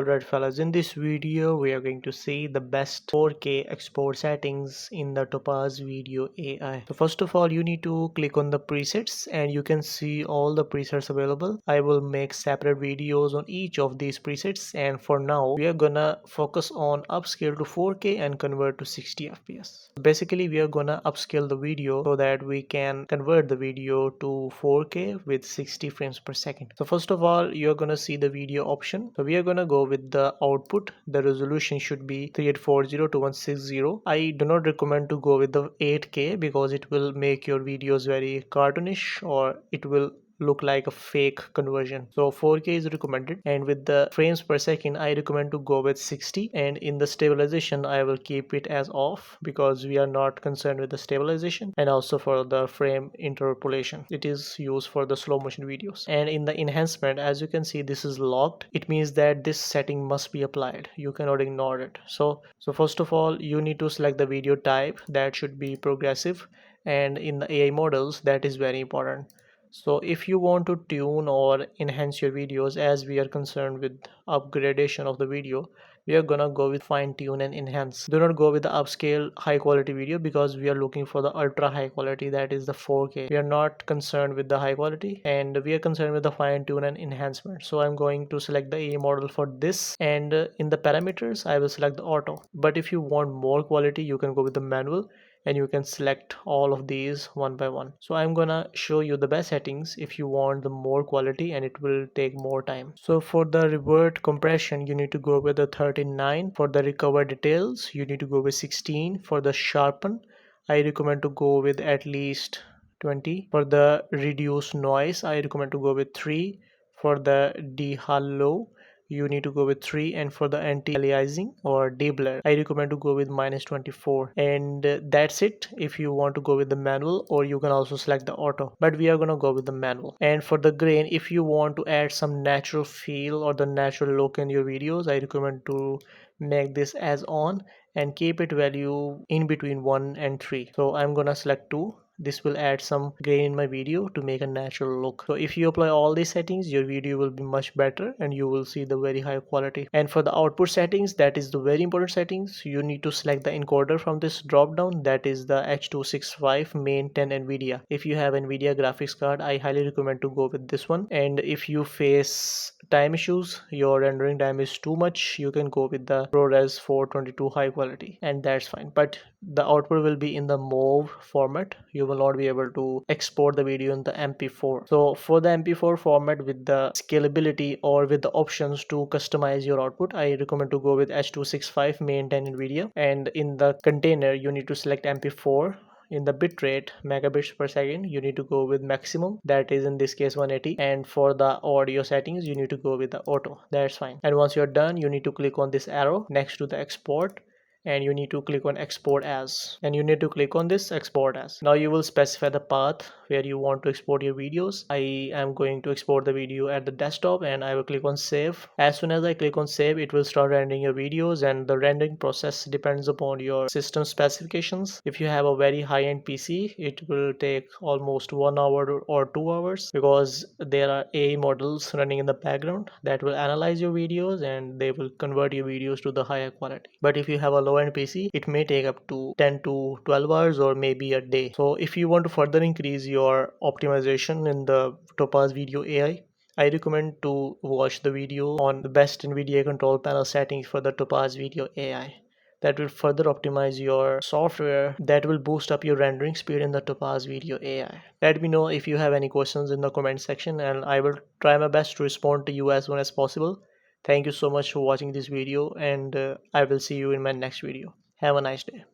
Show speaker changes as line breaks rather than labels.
Alright fellas, in this video we are going to see the best 4K export settings in the Topaz Video AI. So first of all, you need to click on the presets and you can see all the presets available. I will make separate videos on each of these presets, and for now we are gonna focus on upscale to 4K and convert to 60 FPS. Basically we are gonna upscale the video so that we can convert the video to 4K with 60 frames per second. So first of all, you're gonna see the video option. So we are gonna go with the output. The resolution should be 3840 to 160. I do not recommend to go with the 8K because it will make your videos very cartoonish, or it will look like a fake conversion. So 4K is recommended, and with the frames per second I recommend to go with 60, and in the stabilization I will keep it as off because we are not concerned with the stabilization, and also for the frame interpolation it is used for the slow motion videos. And in the enhancement, as you can see, this is locked. It means that this setting must be applied, you cannot ignore it. So first of all, you need to select the video type. That should be progressive, and in the AI models that is very important. So if you want to tune or enhance your videos, as we are concerned with upgradation of the video, we are gonna go with fine tune and enhance. Do not go with the upscale high quality video because we are looking for the ultra high quality, that is the 4K. We are not concerned with the high quality, and we are concerned with the fine tune and enhancement. So I'm going to select the AI model for this, and in the parameters I will select the auto. But if you want more quality, you can go with the manual, and you can select all of these one by one. So I'm gonna show you the best settings if you want the more quality, and it will take more time. So for the revert compression you need to go with the 39. For the recover details you need to go with 16. For the sharpen I recommend to go with at least 20. For the reduce noise I recommend to go with 3. For the de-halo you need to go with 3, and for the anti-aliasing or deblur I recommend to go with -24. And that's it if you want to go with the manual, or you can also select the auto, but we are gonna go with the manual. And for the grain, if you want to add some natural feel or the natural look in your videos, I recommend to make this as on and keep it value in between 1 and 3. So I'm gonna select 2. This will add some grain in my video to make a natural look. So if you apply all these settings, your video will be much better and you will see the very high quality. And for the output settings, that is the very important settings. You need to select the encoder from this drop down, that is the H265 main 10 NVIDIA. If you have NVIDIA graphics card, I highly recommend to go with this one. And if you face time issues, your rendering time is too much, you can go with the ProRes 422 high quality, and that's fine. But the output will be in the MOV format. You will not be able to export the video in the MP4. So for the MP4 format with the scalability or with the options to customize your output, I recommend to go with H265 main 10 NVIDIA. And in the container you need to select MP4. In the bitrate megabits per second you need to go with maximum, that is in this case 180. And for the audio settings you need to go with the auto, that's fine. And once you're done, you need to click on this arrow next to the export, and you need to click on export as, and you need to click on this export as. Now you will specify the path where you want to export your videos. I am going to export the video at the desktop, and I will click on save. As soon as I click on save, it will start rendering your videos, and the rendering process depends upon your system specifications. If you have a very high-end PC, it will take almost 1 hour or 2 hours because there are AI models running in the background that will analyze your videos and they will convert your videos to the higher quality. But if you have a low-end PC, it may take up to 10 to 12 hours or maybe a day. So if you want to further increase your optimization in the Topaz Video AI, I recommend to watch the video on the best NVIDIA control panel settings for the Topaz Video AI. That will further optimize your software, that will boost up your rendering speed in the Topaz Video AI. Let me know if you have any questions in the comment section, and I will try my best to respond to you as soon as possible. Thank you so much for watching this video, and I will see you in my next video. Have a nice day.